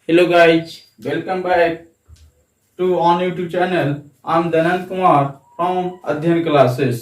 Hello guys, welcome back to on YouTube channel. I'm Dhananand Kumar from अध्ययन classes.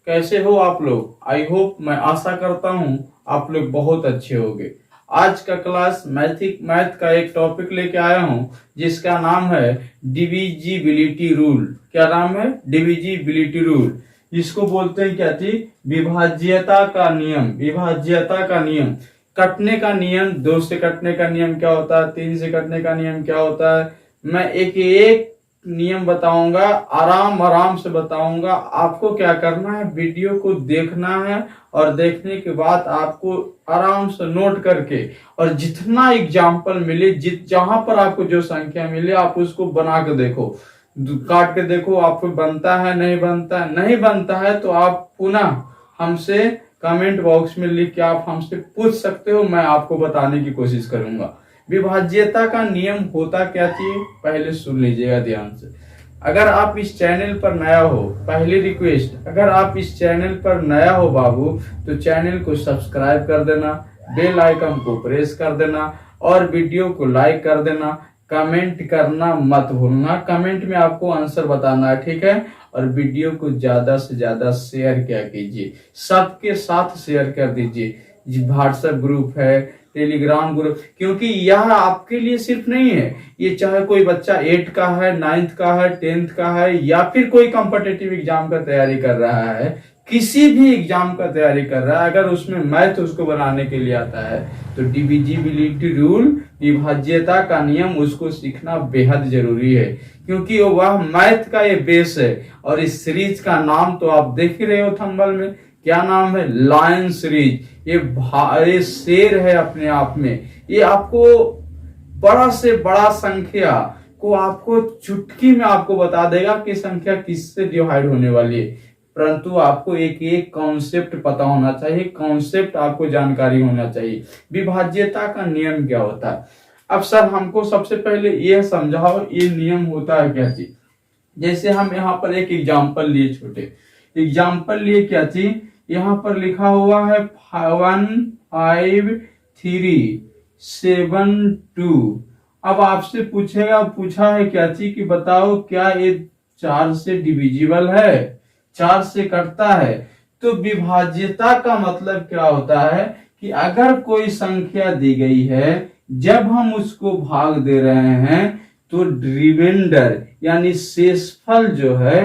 कैसे हो आप लोग? आई होप, मैं आशा करता हूँ आप लोग बहुत अच्छे होंगे। आज का क्लास मैथ का एक टॉपिक लेके आया हूँ जिसका नाम है डिविजिबिलिटी रूल। क्या नाम है? Divisibility rule. जिसको बोलते हैं क्या थी? विभाज्यता का नियम। विभाज्यता का नियम, कटने का नियम। दो से कटने का नियम क्या होता है, तीन से कटने का नियम क्या होता है, मैं एक एक नियम बताऊंगा, आराम आराम से बताऊंगा। आपको क्या करना है, वीडियो को देखना है और देखने के बाद आपको आराम से नोट करके और जितना एग्जाम्पल मिले, जहां पर आपको जो संख्या मिले आप उसको बना के देखो, काट के देखो, आपको बनता है नहीं बनता है। नहीं बनता है तो आप पुनः हमसे कमेंट बॉक्स में लिख के आप हमसे पूछ सकते हो, मैं आपको बताने की कोशिश करूंगा। विभाज्यता का नियम होता क्या चाहिए, पहले सुन लीजिएगा ध्यान से। अगर आप इस चैनल पर नया हो, पहली रिक्वेस्ट, अगर आप इस चैनल पर नया हो बाबू, तो चैनल को सब्सक्राइब कर देना, बेल आइकन को प्रेस कर देना और वीडियो को लाइक कर देना। कमेंट करना मत भूलना, कमेंट में आपको आंसर बताना है, ठीक है? और वीडियो को ज्यादा से ज्यादा शेयर क्या कीजिए, सबके साथ शेयर कर दीजिए। व्हाट्सएप ग्रुप है, टेलीग्राम ग्रुप, क्योंकि यह आपके लिए सिर्फ नहीं है, ये चाहे कोई बच्चा 8 का है, 9th का है, 10th का है, या फिर कोई कॉम्पिटिटिव एग्जाम का तैयारी कर रहा है, किसी भी एग्जाम का तैयारी कर रहा है, अगर उसमें मैथ उसको बनाने के लिए आता है तो डिविजिबिलिटी रूल, विभाज्यता का नियम, उसको सीखना बेहद जरूरी है, क्योंकि वह मैथ का ये बेस है। और इस सीरीज का नाम तो आप देख ही रहे हो थंबनेल में, क्या नाम है? Lion series. ये शेर है अपने आप में। ये आपको बड़ा से बड़ा संख्या को आपको चुटकी में आपको बता देगा कि संख्या किससे डिवाइड होने वाली है, परंतु आपको एक एक कॉन्सेप्ट पता होना चाहिए, कॉन्सेप्ट आपको जानकारी होना चाहिए। विभाज्यता का नियम क्या होता है? अब सर हमको सबसे पहले यह समझाओ, ये नियम होता है क्या चीज। जैसे हम यहाँ पर एक एग्जाम्पल लिए, छोटे एग्जाम्पल लिए, क्या चीज, यहाँ पर लिखा हुआ है 1 5 3 7 2। अब आपसे पूछा है क्या चीज कि बताओ क्या ये 4 से डिविजिबल है, 4 से कटता है। तो विभाज्यता का मतलब क्या होता है कि अगर कोई संख्या दी गई है, जब हम उसको भाग दे रहे हैं तो रिमाइंडर यानी शेषफल जो है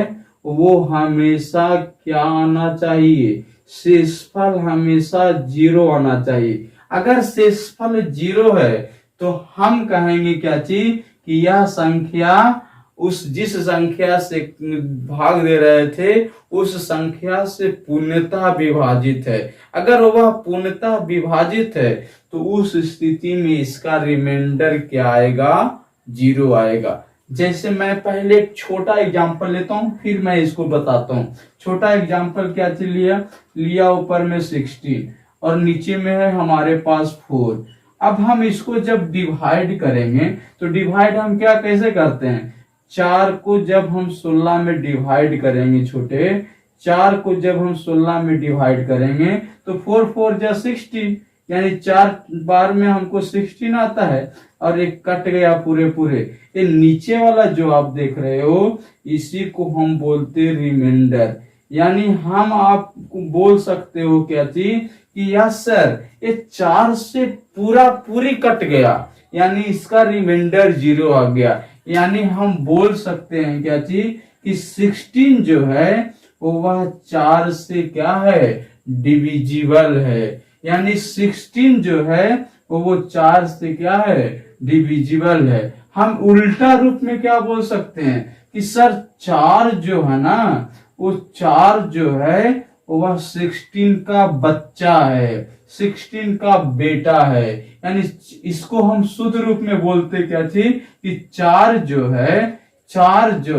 वो हमेशा क्या आना चाहिए, शेषफल हमेशा 0 आना चाहिए। अगर शेषफल 0 है तो हम कहेंगे क्या चीज कि यह संख्या जिस संख्या से भाग दे रहे थे उस संख्या से पूर्णतः विभाजित है। अगर वह पूर्णतः विभाजित है तो उस स्थिति में इसका रिमाइंडर क्या आएगा, 0 आएगा। जैसे मैं पहले एक छोटा एग्जांपल लेता हूं, फिर मैं इसको बताता हूं। छोटा एग्जांपल क्या लिया ऊपर में 16 और नीचे में है हमारे पास 4। अब हम इसको जब डिवाइड करेंगे तो डिवाइड हम कैसे करते हैं, 4 को जब हम 16 में डिवाइड करेंगे, छोटे 4 को जब हम 16 में डिवाइड करेंगे तो 4 4 जा 16, यानी 4 बार में हमको 16 आता है और एक कट गया पूरे। ये नीचे वाला जो आप देख रहे हो इसी को हम बोलते रिमाइंडर। यानी हम आपको बोल सकते हो क्या चीज कि यस सर ये 4 से पूरी कट गया, यानी इसका रिमाइंडर 0 आ गया। यानी हम बोल सकते हैं क्या चीज कि 16 जो है वह 4 से क्या है, डिविजिबल है। यानी 16 जो है वो 4 से क्या है, डिविजिबल है। हम उल्टा रूप में क्या बोल सकते हैं कि सर 4 जो है ना, वो 4 जो है वह 16 का बच्चा है, 16 का बेटा है। यानी इसको हम शुद्ध रूप में बोलते क्या थी कि 4 जो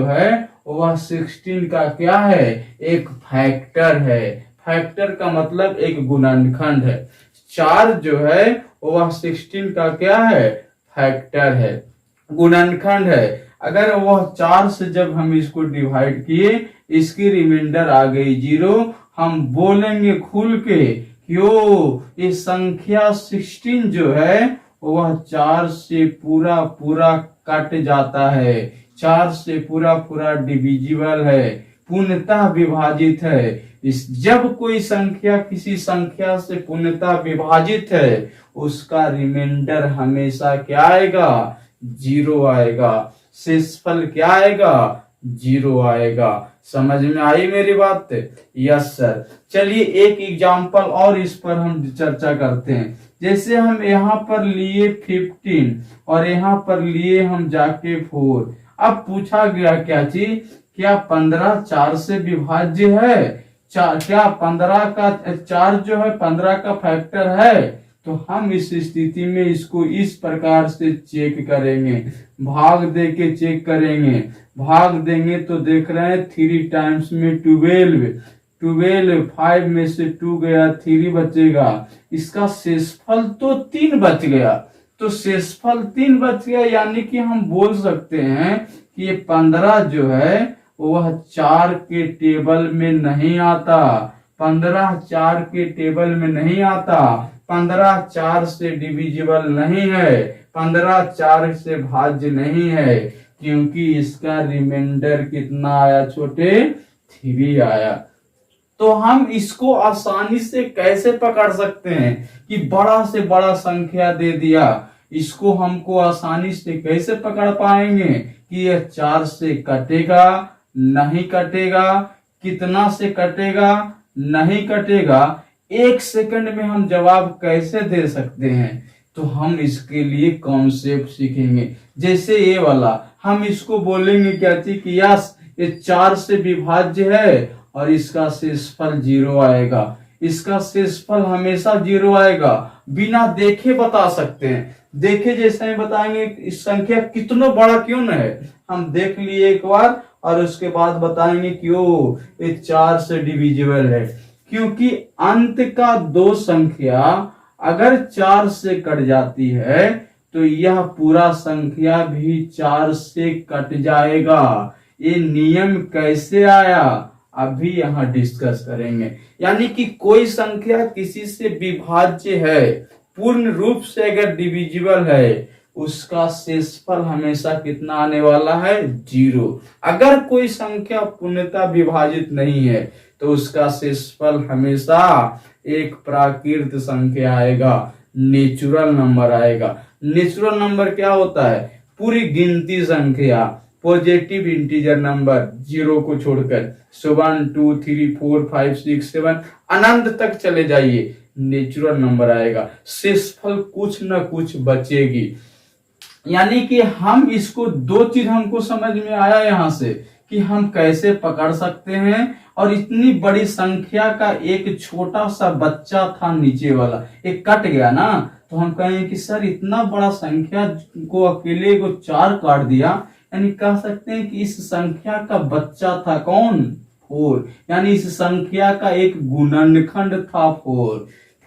है वह 16 का क्या है, एक फैक्टर है। फैक्टर का मतलब एक गुणनखंड है। 4 जो है वह 16 का क्या है, फैक्टर है, गुणनखंड है। अगर वह 4 से जब हम इसको डिवाइड किए, इसकी रिमाइंडर आ गई 0, हम बोलेंगे खुल के क्यों, ये संख्या 16 जो है वह 4 से पूरा पूरा कट जाता है, 4 से पूरा पूरा डिविजिबल है, पूर्णतः विभाजित है। इस जब कोई संख्या किसी संख्या से पूर्णतः विभाजित है, उसका रिमाइंडर हमेशा क्या आएगा? 0 आएगा। शेषफल क्या आएगा? 0 आएगा। समझ में आई मेरी बात? Yes sir. चलिए एक एग्जाम्पल और इस पर हम चर्चा करते हैं। जैसे हम यहाँ पर लिए 15 और यहाँ पर लिए हम जाके 4। अब पूछा गया क्या चीज? क्या 15 4 से विभाज्य है? क्या 15 का 4 जो है 15 का फैक्टर है? तो हम इस स्थिति में इसको इस प्रकार से चेक करेंगे, भाग दे के चेक करेंगे। भाग देंगे तो देख रहे हैं 3 टाइम्स में 12, 5 में से 2 गया, 3 बचेगा। इसका शेषफल तो 3 बच गया। तो शेषफल 3 बच गया, यानी कि हम बोल सकते हैं कि ये 15 जो है वह 4 के टेबल में नहीं आता। 15 4 के टेबल में नहीं आता। 15 4 से डिविजिबल नहीं है। 15 4 से भाज्य नहीं है, क्योंकि इसका रिमाइंडर कितना आया छोटे? 3 आया। तो हम इसको आसानी से कैसे पकड़ सकते हैं कि बड़ा से बड़ा संख्या दे दिया, इसको हमको आसानी से कैसे पकड़ पाएंगे कि यह 4 से कटेगा नहीं कटेगा? कितना से कटेगा? नहीं कटेगा। 1 सेकंड में हम जवाब कैसे दे सकते हैं? तो हम इसके लिए कॉन्सेप्ट सीखेंगे। जैसे ये वाला, हम इसको बोलेंगे क्या चीज कि यस ये 4 से विभाज्य है और इसका शेषफल 0 आएगा। इसका शेषफल हमेशा 0 आएगा। बिना देखे बता सकते हैं। देखे जैसे ही बताएंगे इस संख्या कितना बड़ा क्यों न है, हम देख लिए एक बार और उसके बाद बताएंगे क्यों ये 4 से डिविजिबल है। क्योंकि अंत का 2 संख्या अगर 4 से कट जाती है तो यह पूरा संख्या भी 4 से कट जाएगा। ये नियम कैसे आया अभी यहाँ डिस्कस करेंगे। यानी कि कोई संख्या किसी से विभाज्य है, पूर्ण रूप से अगर डिविजिबल है, उसका शेषफल हमेशा कितना आने वाला है? 0। अगर कोई संख्या पूर्णतः विभाजित नहीं है तो उसका शेषफल हमेशा एक प्राकृत संख्या आएगा, नेचुरल नंबर आएगा। नेचुरल नंबर क्या होता है? पूरी गिनती संख्या, पॉजिटिव इंटीजर नंबर 0 को छोड़कर 1 2 3 4 5 6 7 अनंत तक चले जाइए, नेचुरल नंबर आएगा। शेषफल कुछ न कुछ बचेगी। यानी कि हम इसको 2 चीज हमको समझ में आया यहाँ से कि हम कैसे पकड़ सकते हैं। और इतनी बड़ी संख्या का एक छोटा सा बच्चा था नीचे वाला, एक कट गया ना, तो हम कहेंगे कि सर इतना बड़ा संख्या को अकेले को 4 काट दिया। यानी कह सकते हैं कि इस संख्या का बच्चा था कौन? 4। यानी इस संख्या का एक गुणनखंड था 4।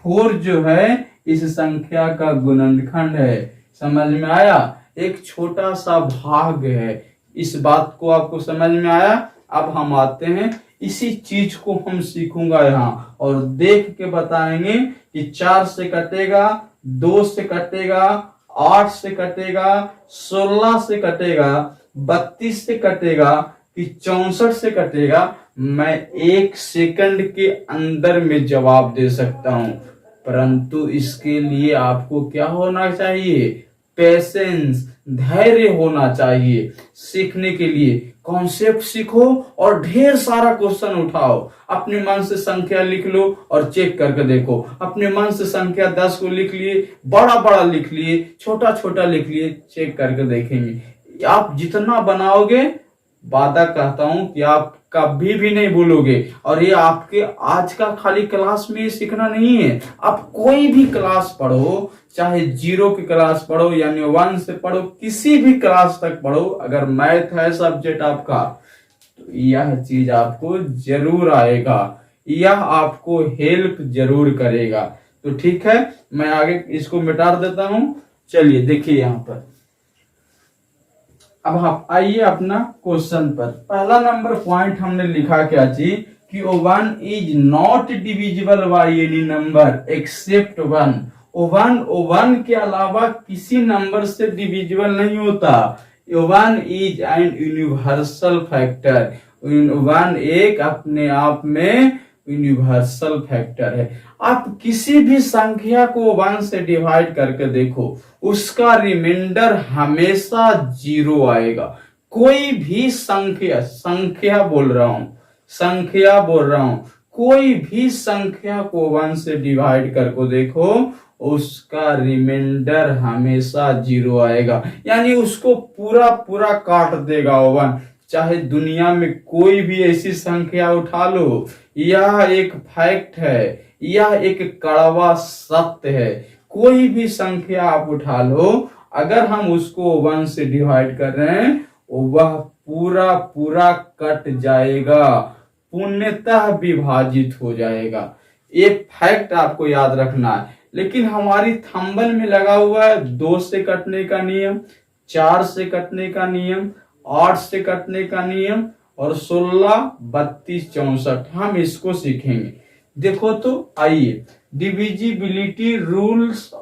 4 जो है इस संख्या का गुणनखंड है। समझ में आया? एक छोटा सा भाग है। इस बात को आपको समझ में आया? अब हम आते हैं, इसी चीज को हम सीखूंगा यहाँ और देख के बताएंगे कि 4 से कटेगा, 2 से कटेगा, 8 से कटेगा, 16 से कटेगा, 32 से कटेगा कि 64 से कटेगा। मैं 1 सेकंड के अंदर में जवाब दे सकता हूं, परंतु इसके लिए आपको क्या होना चाहिए? पेशेंस, धैर्य होना चाहिए। सीखने के लिए कॉन्सेप्ट सीखो और ढेर सारा क्वेश्चन उठाओ। अपने मन से संख्या लिख लो और चेक करके देखो। अपने मन से संख्या 10 को लिख लिए, बड़ा बड़ा लिख लिए, छोटा छोटा लिख लिए, चेक करके देखेंगे। आप जितना बनाओगे, वादा कहता हूं कि आप कभी भी नहीं भूलोगे। और ये आपके आज का खाली क्लास में सीखना नहीं है, आप कोई भी क्लास पढ़ो, चाहे 0 की क्लास पढ़ो यानी 1 से पढ़ो, किसी भी क्लास तक पढ़ो, अगर मैथ है सब्जेक्ट आपका, तो यह चीज आपको जरूर आएगा, यह आपको हेल्प जरूर करेगा। तो ठीक है, मैं आगे इसको मिटा देता हूं। चलिए देखिए यहाँ पर, अब आप आइए अपना क्वेश्चन पर। पहला नंबर पॉइंट हमने लिखा क्या चीज कि 1 is not divisible by any number except 1। One one के अलावा किसी नंबर से डिविजिबल नहीं होता। One is an universal factor. One एक अपने आप में यूनिवर्सल फैक्टर है। आप किसी भी संख्या को वन से डिवाइड करके देखो, उसका रिमाइंडर हमेशा जीरो आएगा। कोई भी संख्या बोल रहा हूं, कोई भी संख्या को वन से डिवाइड करके देखो, उसका रिमाइंडर हमेशा जीरो आएगा, यानी उसको पूरा पूरा काट देगा वन। चाहे दुनिया में कोई भी ऐसी संख्या उठा लो, यह एक फैक्ट है, यह एक कड़वा सत्य है। कोई भी संख्या आप उठा लो, अगर हम उसको वन से डिवाइड कर रहे हैं, वह पूरा पूरा कट जाएगा, पूर्णतः विभाजित हो जाएगा। एक फैक्ट आपको याद रखना है। लेकिन हमारी थंबल में लगा हुआ है 2 से कटने का नियम, 4 से कटने का नियम, 8 से कटने का नियम और 16, 32, 64। हम इसको सीखेंगे। देखो तो आइए, डिविजिबिलिटी रूल्स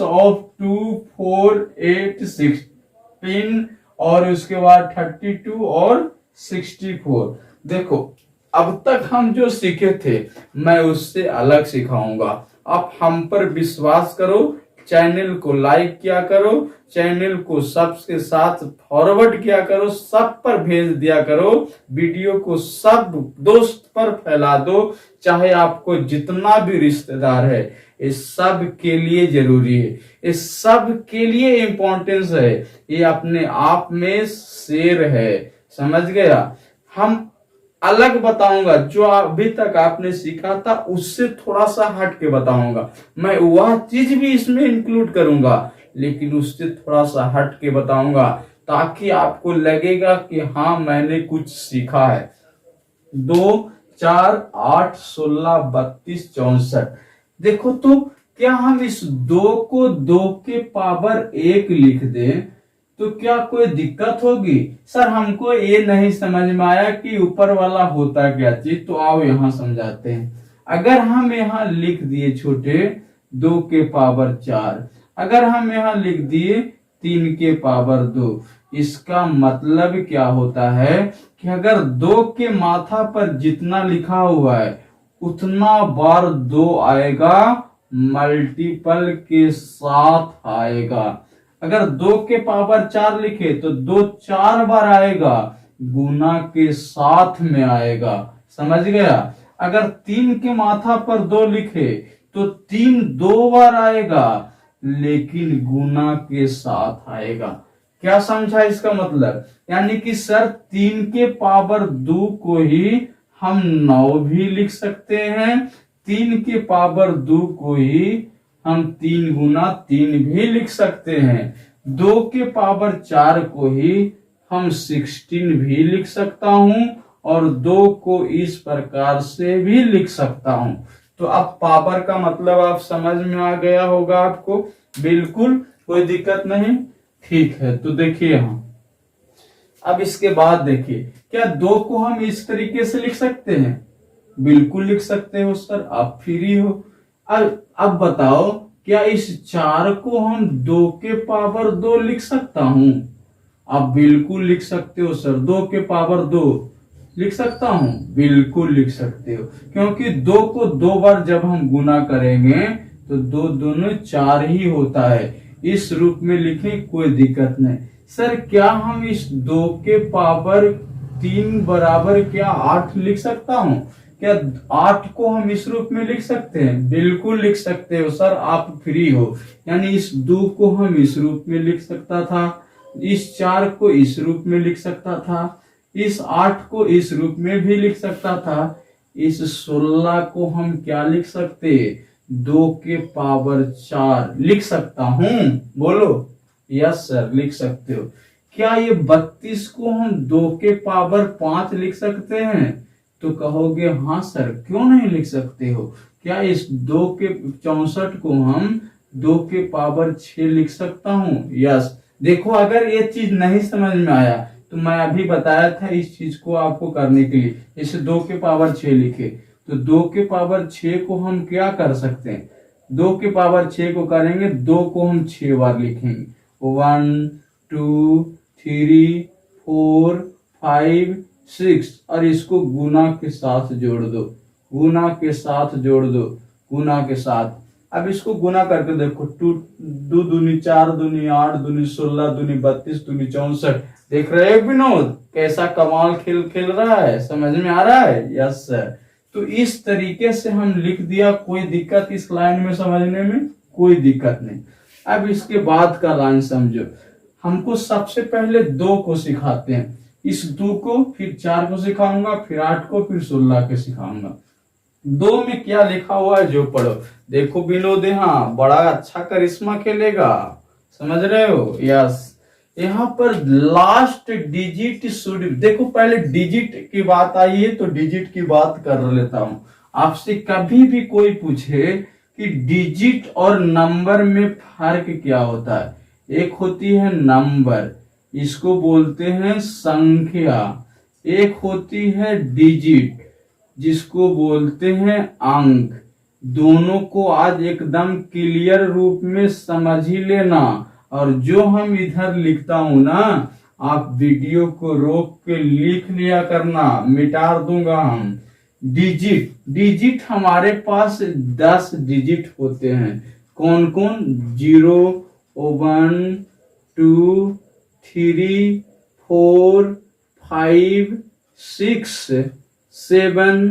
ऑफ 2, 4, 8, 16 और उसके बाद 32 और 64। देखो, अब तक हम जो सीखे थे मैं उससे अलग सिखाऊंगा। आप हम पर विश्वास करो, चैनल को लाइक किया करो, चैनल को सबके साथ फॉरवर्ड किया करो, सब पर भेज दिया करो, वीडियो को सब दोस्त पर फैला दो। चाहे आपको जितना भी रिश्तेदार है, इस सब के लिए जरूरी है, इस सब के लिए इम्पोर्टेंस है। ये अपने आप में शेर है, समझ गया। हम अलग बताऊंगा, जो अभी तक आपने सीखा था उससे थोड़ा सा हट के बताऊंगा। मैं वह चीज भी इसमें इंक्लूड करूंगा, लेकिन उससे थोड़ा सा हट के बताऊंगा, ताकि आपको लगेगा कि हाँ मैंने कुछ सीखा है। 2, 4, 8, 16, 32, 64। देखो तो क्या हम इस 2 को 2 के पावर 1 लिख दें तो क्या कोई दिक्कत होगी? सर हमको ये नहीं समझ में आया कि ऊपर वाला होता क्या चीज, तो आओ यहां समझाते हैं। अगर हम यहाँ लिख दिए छोटे 2 के पावर 4, अगर हम यहाँ लिख दिए 3 के पावर 2, इसका मतलब क्या होता है कि अगर 2 के माथा पर जितना लिखा हुआ है उतना बार 2 आएगा, मल्टीपल के साथ आएगा। अगर 2 के पावर 4 लिखे तो 2 4 बार आएगा, गुना के साथ में आएगा, समझ गया। अगर 3 के माथा पर 2 लिखे तो 3 2 बार आएगा, लेकिन गुना के साथ आएगा। क्या समझा इसका मतलब? यानी कि सर 3 के पावर 2 को ही हम 9 भी लिख सकते हैं, 3 के पावर 2 को ही हम 3 गुना 3 भी लिख सकते हैं, 2 के पावर 4 को ही हम 16 भी लिख सकता हूं, और 2 को इस प्रकार से भी लिख सकता हूं। तो अब पावर का मतलब आप समझ में आ गया होगा आपको, बिल्कुल कोई दिक्कत नहीं, ठीक है। तो देखिए हम अब इसके बाद देखिए, क्या 2 को हम इस तरीके से लिख सकते हैं? बिल्कुल लिख सकते हो सर, आप फ्री हो। अब बताओ, क्या इस 4 को हम 2 के पावर 2 लिख सकता हूं? आप बिल्कुल लिख सकते हो सर, 2 के पावर 2 लिख सकता हूं, बिल्कुल लिख सकते हो, क्योंकि 2 को 2 बार जब हम गुना करेंगे तो 2 दोनों 4 ही होता है। इस रूप में लिखें, कोई दिक्कत नहीं। सर क्या हम इस 2 के पावर 3 बराबर क्या 8 लिख सकता हूं? क्या 8 को हम इस रूप में लिख सकते हैं? बिल्कुल लिख सकते हो सर, आप फ्री हो। यानी इस 2 को हम इस रूप में लिख सकता था, इस 4 को इस रूप में लिख सकता था, इस 8 को इस रूप में भी लिख सकता था, इस 16 को हम क्या लिख सकते? 2 के पावर 4 लिख सकता हूं, बोलो। यस सर, लिख सकते हो। क्या ये 32 को हम 2 के पावर 5 लिख सकते हैं? तो कहोगे हाँ सर, क्यों नहीं लिख सकते हो। क्या इस 2 के 64 को हम 2 के पावर 6 लिख सकता हूं? यस। देखो, अगर ये चीज नहीं समझ में आया तो मैं अभी बताया था इस चीज को आपको करने के लिए। इसे 2 के पावर 6 लिखे, तो 2 के पावर 6 को हम क्या कर सकते हैं, 2 के पावर 6 को करेंगे, 2 को हम 6 बार लिखेंगे, 1 2 3 4 5 6, और इसको गुना के साथ जोड़ दो, गुना के साथ जोड़ दो, गुना के साथ। अब इसको गुना करके देखो, 2 दूनी 4 दूनी 8 दूनी 16 दूनी 32 दूनी 64। देख रहे हो विनोद कैसा कमाल खेल खेल रहा है, समझ में आ रहा है? Yes sir. तो इस तरीके से हम लिख दिया, कोई दिक्कत इस लाइन में समझने में? कोई दिक्कत नहीं। अब इसके बाद का लाइन समझो, हमको सबसे पहले 2 को सिखाते हैं, इस 2 को, फिर 4 को सिखाऊंगा, फिर 8 को, फिर 16 के सिखाऊंगा। 2 में क्या लिखा हुआ है जो पढ़ो। देखो विनोद यहाँ बड़ा अच्छा करिश्मा खेलेगा, समझ रहे हो? यस। यहाँ पर लास्ट डिजिट शुड, देखो पहले डिजिट की बात आई है तो डिजिट की बात कर लेता हूं। आपसे कभी भी कोई पूछे कि डिजिट और नंबर में फर्क क्या होता है, एक होती है नंबर, इसको बोलते हैं संख्या, एक होती है डिजिट जिसको बोलते हैं अंक। दोनों को आज एकदम क्लियर रूप में समझ ही लेना, और जो हम इधर लिखता हूं ना, आप वीडियो को रोक के लिख लिया करना, मिटा दूंगा हम। डिजिट, डिजिट हमारे पास 10 डिजिट होते हैं। कौन कौन? 0 1 2 3 4 5 6 7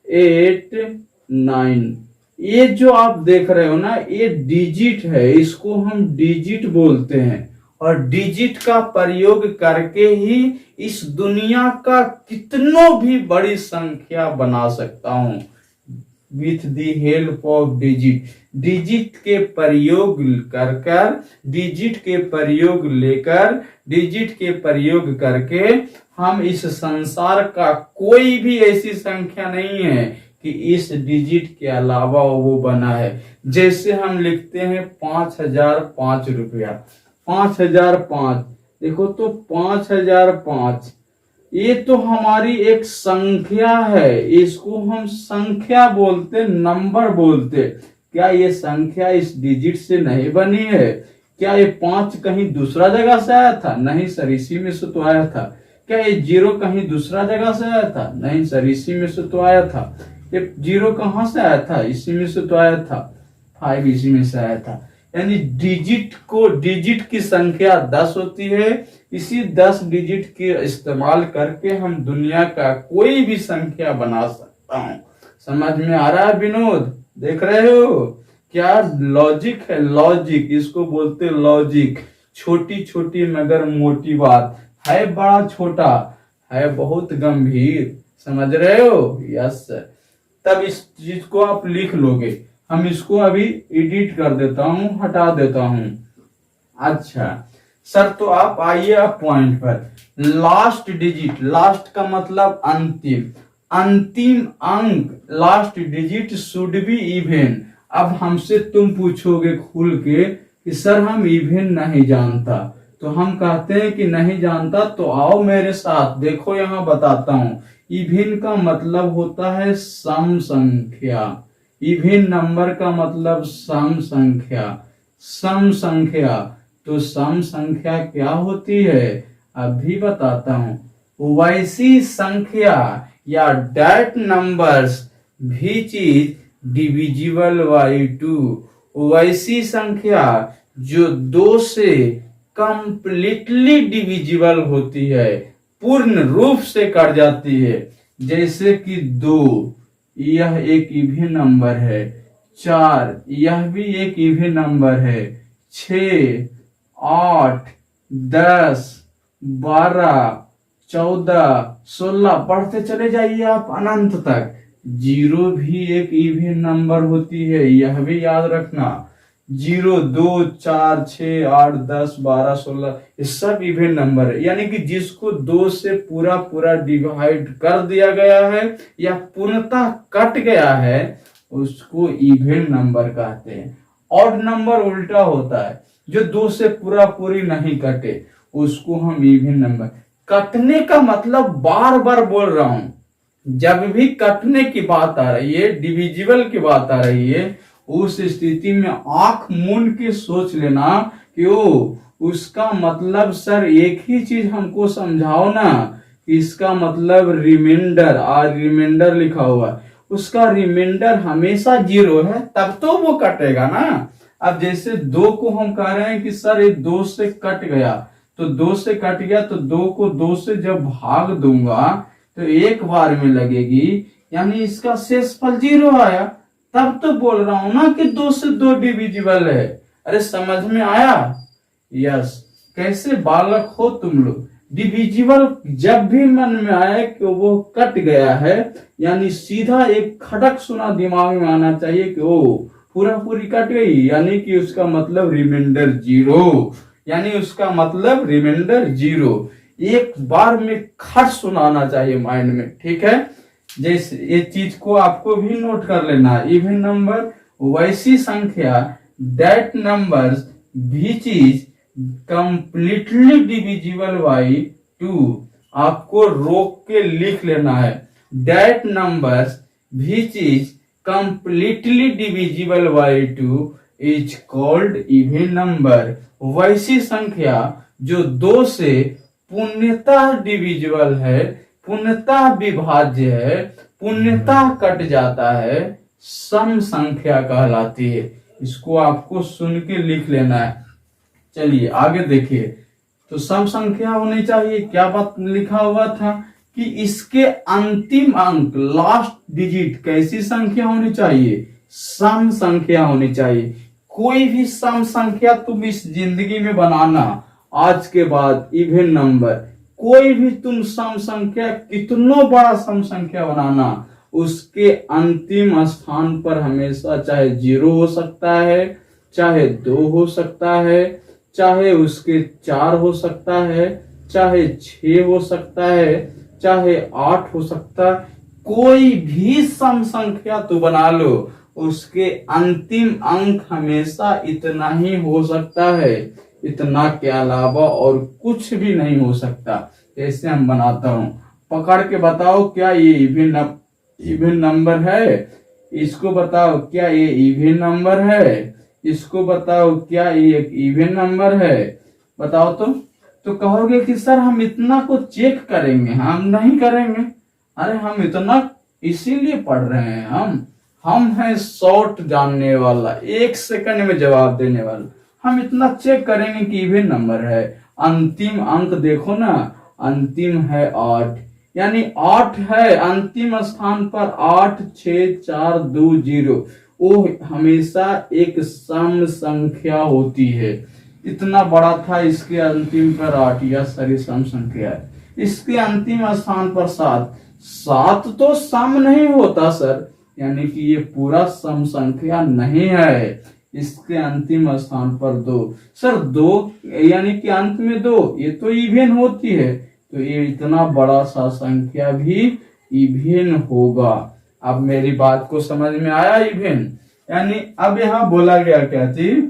8 9। ये जो आप देख रहे हो ना, ये डिजिट है, इसको हम डिजिट बोलते हैं। और डिजिट का प्रयोग करके ही इस दुनिया का कितनों भी बड़ी संख्या बना सकता हूं, with the help of digit. Digit के प्रयोग कर कर, डिजिट के प्रयोग लेकर, डिजिट के प्रयोग करके हम इस संसार का कोई भी ऐसी संख्या नहीं है कि इस डिजिट के अलावा वो बना है। जैसे हम लिखते हैं 5005 रुपया, 5005, देखो तो 5005, ये तो हमारी एक संख्या है, इसको हम संख्या बोलते, नंबर बोलते। क्या ये संख्या इस डिजिट से नहीं बनी है? क्या ये 5 कहीं दूसरा जगह से आया था? नहीं सर, इसी में से तो आया था। क्या ये 0 कहीं दूसरा जगह से आया था? नहीं सर, इसी में से तो आया था। ये 0 कहां से आया था? इसी में से तो आया था। 5 इसी में से आया था। यानी डिजिट की संख्या 10 होती है। इसी 10 डिजिट के इस्तेमाल करके हम दुनिया का कोई भी संख्या बना सकता हूं। समझ में आ रहा है विनोद? देख रहे हो क्या लॉजिक है? लॉजिक, इसको बोलते लॉजिक। छोटी छोटी मगर मोटी बात है, बड़ा छोटा है, बहुत गंभीर। समझ रहे हो? यस। तब इस चीज को आप लिख लोगे। हम इसको अभी एडिट कर देता हूं, हटा देता हूं। अच्छा सर, तो आप आइए अब पॉइंट पर। लास्ट डिजिट, लास्ट का मतलब अंतिम, अंतिम अंक, last digit should be even. अब हमसे तुम पूछोगे खुल के कि सर हम इवन नहीं जानता, तो हम कहते हैं कि नहीं जानता तो आओ मेरे साथ, देखो यहां बताता हूं। इवन का मतलब होता है सम संख्या, इवन नंबर का मतलब सम संख्या, सम संख्या। तो सम संख्या क्या होती है अभी बताता हूं। वैसी संख्या या that numbers which is divisible by 2, वैसी संख्या जो 2 से कंप्लीटली डिविजिबल होती है, पूर्ण रूप से कट जाती है। जैसे कि 2, यह एक इवन नंबर है। 4, यह भी एक इवन नंबर है। 6, 8, 10, 12, 14, 16, बढ़ते चले जाइए आप अनंत तक। 0 भी एक इवन नंबर होती है, यह भी याद रखना। 0, 2, 4, 6, 8, 10, 12, 16, ये सब इवन नंबर है। यानी कि जिसको 2 से पूरा पूरा डिवाइड कर दिया गया है या पूर्णतः कट गया है, उसको इवन नंबर कहते हैं। ऑड नंबर उल्टा होता है, जो 2 से पूरा पूरी नहीं कटे, उसको हम इवन नंबर। कटने का मतलब बार बार बोल रहा हूं, जब भी कटने की बात आ रही है, डिविजिबल की बात आ रही है, उस स्थिति में आंख मूंद के सोच लेना कि ओ उसका मतलब सर एक ही चीज हमको समझाओ ना, कि इसका मतलब रिमाइंडर, और रिमाइंडर लिखा हुआ है, उसका रिमाइंडर हमेशा 0 है, तब तो वो कटेगा ना। अब जैसे 2 को हम कह रहे हैं कि सर ये 2 से कट गया, तो 2 से कट गया तो 2 को 2 से जब भाग दूंगा तो एक बार में लगेगी, यानी इसका शेषफल 0 आया, तब तो बोल रहा हूं ना कि 2 से 2 डिविजिबल है। अरे समझ में आया? यस। कैसे बालक हो तुम लोग। डिविजिबल जब भी मन में आए कि वो कट गया है, यानी सीधा एक खटक सुना दिमाग में आना चाहिए कि ओ पूरा पूरी कट गई, यानी कि उसका मतलब रिमाइंडर 0, यानी उसका मतलब रिमाइंडर 0। एक बार में खट सुनाना चाहिए माइंड में, ठीक है। जैसे ये चीज को आपको भी नोट कर लेना है। इवन नंबर वैसी संख्या that numbers which is completely divisible by 2, आपको रोक के लिख लेना है। That numbers which is completely divisible by 2 is called even number. वैसी संख्या जो 2 से पूर्णतः डिविजिबल है, पूर्णतः विभाज्य है, पूर्णतः कट जाता है, सम संख्या कहलाती है। इसको आपको सुन के लिख लेना है। चलिए आगे देखिए। तो सम संख्या होनी चाहिए, क्या बात लिखा हुआ था कि इसके अंतिम अंक, लास्ट डिजिट कैसी संख्या होनी चाहिए? सम संख्या होनी चाहिए। कोई भी सम संख्या तुम इस जिंदगी में बनाना, आज के बाद इवन नंबर, कोई भी तुम सम संख्या, कितनो बड़ा सम संख्या बनाना, उसके अंतिम स्थान पर हमेशा चाहे 0 हो सकता है, चाहे 2 हो सकता है, चाहे उसके 4 हो सकता है, चाहे 6 हो सकता है, चाहे 8 हो सकता है, कोई भी सम संख्या तो बना लो, उसके अंतिम अंक हमेशा इतना ही हो सकता है, इतना के अलावा और कुछ भी नहीं हो सकता। ऐसे हम बनाता हूं, पकड़ के बताओ क्या ये इवन नंबर है? इसको बताओ क्या ये इवन नंबर है? इसको बताओ क्या ये एक इवन नंबर है? बताओ तो कहोगे कि सर हम इतना को चेक करेंगे, हम नहीं करेंगे। अरे हम इतना इसीलिए पढ़ रहे हैं, हम हैं शॉर्ट जानने वाला, 1 सेकंड में जवाब देने वाला। हम इतना चेक करेंगे कि इवन नंबर है। अंतिम अंक देखो ना, अंतिम है 8, यानी 8 है अंतिम स्थान पर, 8 6 4 2 0, वो हमेशा एक सम संख्या होती है। इतना बड़ा था, इसके अंतिम पर 8, या सारी सम संख्या है। इसके अंतिम स्थान पर 7, 7 तो सम नहीं होता सर, यानी कि ये पूरा सम संख्या नहीं है। इसके अंतिम स्थान पर 2, सर 2 यानी कि अंत में 2, ये तो इवन होती है, तो ये इतना बड़ा सा संख्या भी इवन होगा। अब मेरी बात को समझ में आया? इवन यानी अब यहाँ बोला गया क्या चीज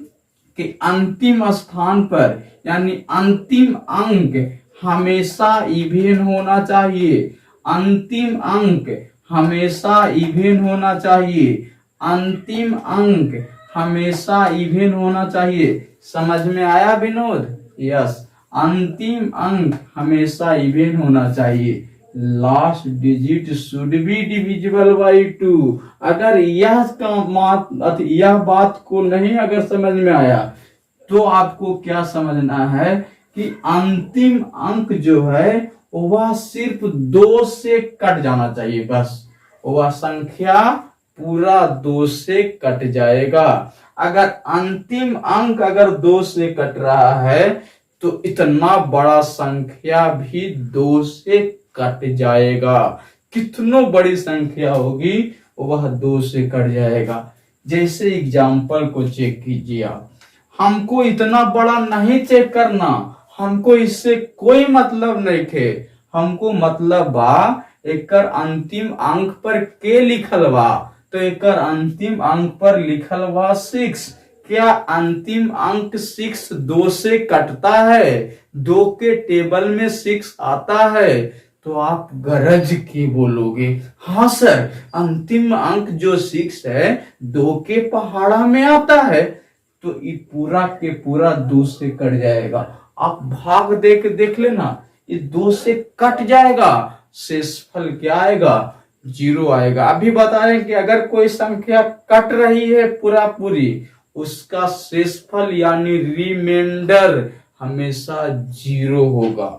कि अंतिम स्थान पर, यानी अंतिम अंक हमेशा इवन होना चाहिए। अंतिम अंक हमेशा इवन होना चाहिए। अंतिम अंक हमेशा इवन होना चाहिए। समझ में आया विनोद? यस, अंतिम अंक हमेशा इवन होना चाहिए। Last digit should be divisible by 2। अगर यह बात को नहीं अगर समझ में आया, तो आपको क्या समझना है कि अंतिम अंक जो है वह सिर्फ 2 से कट जाना चाहिए, बस वह संख्या पूरा 2 से कट जाएगा। अगर अंतिम अंक अगर 2 से कट रहा है तो इतना बड़ा संख्या भी 2 से कट जाएगा। कितनो बड़ी संख्या होगी वह 2 से कट जाएगा। जैसे एग्जाम्पल को चेक कीजिए आप, हमको इतना बड़ा नहीं चेक करना, हमको इससे कोई मतलब नहीं थे। हमको मतलब बा एकर अंतिम अंक पर के लिखल बा, तो एकर अंतिम अंक पर लिखल बा 6। क्या अंतिम अंक 6 2 से कटता है? 2 के टेबल में 6 आता है, तो आप गरज के बोलोगे हाँ सर, अंतिम अंक जो 6 है 2 के पहाड़ा में आता है, तो ये पूरा के पूरा 2 से कट जाएगा। आप भाग देख लेना, ये 2 से कट जाएगा, शेषफल क्या आएगा, 0 आएगा। अभी बता रहे हैं कि अगर कोई संख्या कट रही है पूरा पूरी, उसका शेषफल यानी रिमाइंडर हमेशा 0 होगा।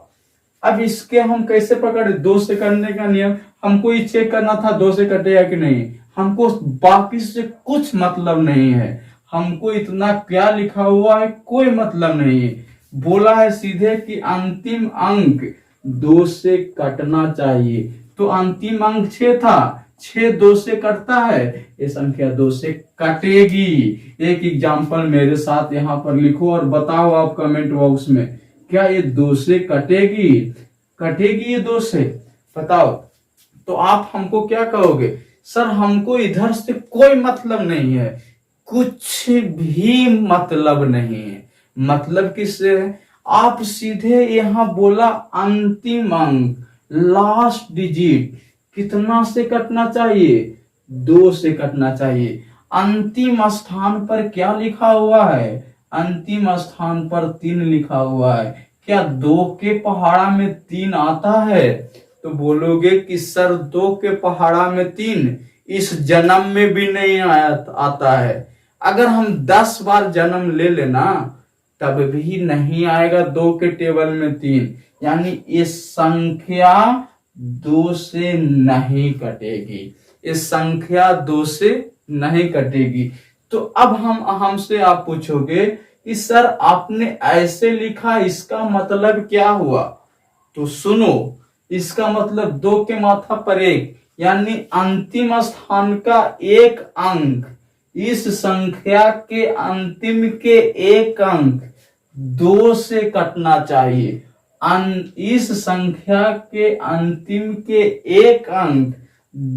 अब इसके हम कैसे पकड़े, 2 से करने का नियम, हमको ये चेक करना था 2 से कटेगा कि नहीं, हमको बाकी से कुछ मतलब नहीं है, हमको इतना क्या लिखा हुआ है कोई मतलब नहीं है। बोला है सीधे कि अंतिम अंक 2 से कटना चाहिए, तो अंतिम अंक 6 था, 6 2 से कटता है, ये संख्या 2 से कटेगी। एक एग्जाम्पल मेरे साथ यहाँ पर लिखो और बताओ आप कमेंट बॉक्स में, क्या ये 2 से कटेगी, कटेगी ये 2 से, बताओ। तो आप हमको क्या कहोगे, सर हमको इधर से कोई मतलब नहीं है, कुछ भी मतलब नहीं है। मतलब किससे है, आप सीधे यहाँ बोला अंतिम अंक, लास्ट डिजिट कितना से कटना चाहिए, 2 से कटना चाहिए। अंतिम स्थान पर क्या लिखा हुआ है, अंतिम स्थान पर 3 लिखा हुआ है, क्या 2 के पहाड़ा में 3 आता है, तो बोलोगे कि सर 2 के पहाड़ा में 3 इस जन्म में भी नहीं आता है। अगर हम 10 बार जन्म ले लेना तब भी नहीं आएगा 2 के टेबल में 3, यानी इस संख्या 2 से नहीं कटेगी, इस संख्या 2 से नहीं कटेगी। तो अब हमसे आप पूछोगे कि सर आपने ऐसे लिखा, इसका मतलब क्या हुआ, तो सुनो, इसका मतलब 2 के माथा पर 1, यानी अंतिम स्थान का 1 अंक इस संख्या के अंतिम के 1 अंक 2 से कटना चाहिए। इस संख्या के अंतिम के 1 अंक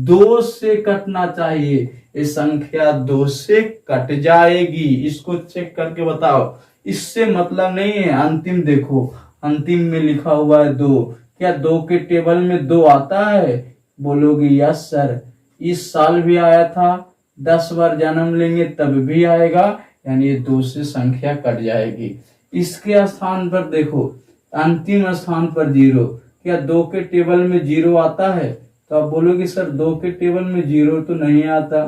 2 से कटना चाहिए, ये संख्या 2 से कट जाएगी। इसको चेक करके बताओ, इससे मतलब नहीं है। अंतिम देखो, अंतिम में लिखा हुआ है 2, क्या 2 के टेबल में 2 आता है, बोलोगे यस सर, इस साल भी आया था, 10 बार जन्म लेंगे तब भी आएगा, यानी ये 2 से संख्या कट जाएगी। इसके स्थान पर देखो, अंतिम स्थान पर 0, क्या 2 के टेबल में 0 आता है, तो आप बोलोगे सर 2 के टेबल में 0 तो नहीं आता,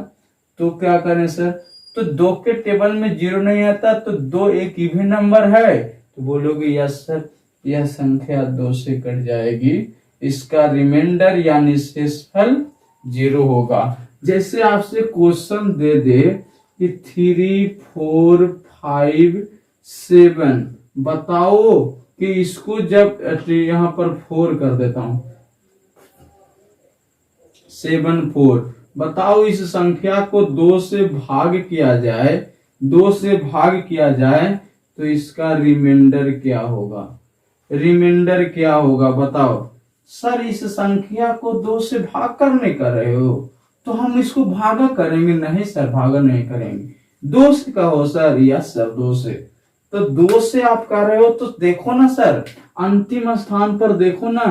तो क्या करें सर, तो 2 के टेबल में 0 नहीं आता, तो 2 एक इवन नंबर है, तो बोलोगे यस सर, यह संख्या 2 से कट जाएगी, इसका रिमाइंडर यानी शेषफल 0 होगा। जैसे आपसे क्वेश्चन दे दे कि 3 4 5 7, बताओ कि इसको जब यहाँ पर 4 कर देता हूं, 7 4, बताओ इस संख्या को 2 से भाग किया जाए, 2 से भाग किया जाए तो इसका रिमाइंडर क्या होगा, रिमाइंडर क्या होगा बताओ। सर इस संख्या को 2 से भाग करने कर रहे हो, तो हम इसको भागा करेंगे, नहीं सर भागा नहीं करेंगे, 2 से कहो सर, यस सर 2 से, तो 2 से आप कर रहे हो, तो देखो ना सर अंतिम स्थान पर देखो ना,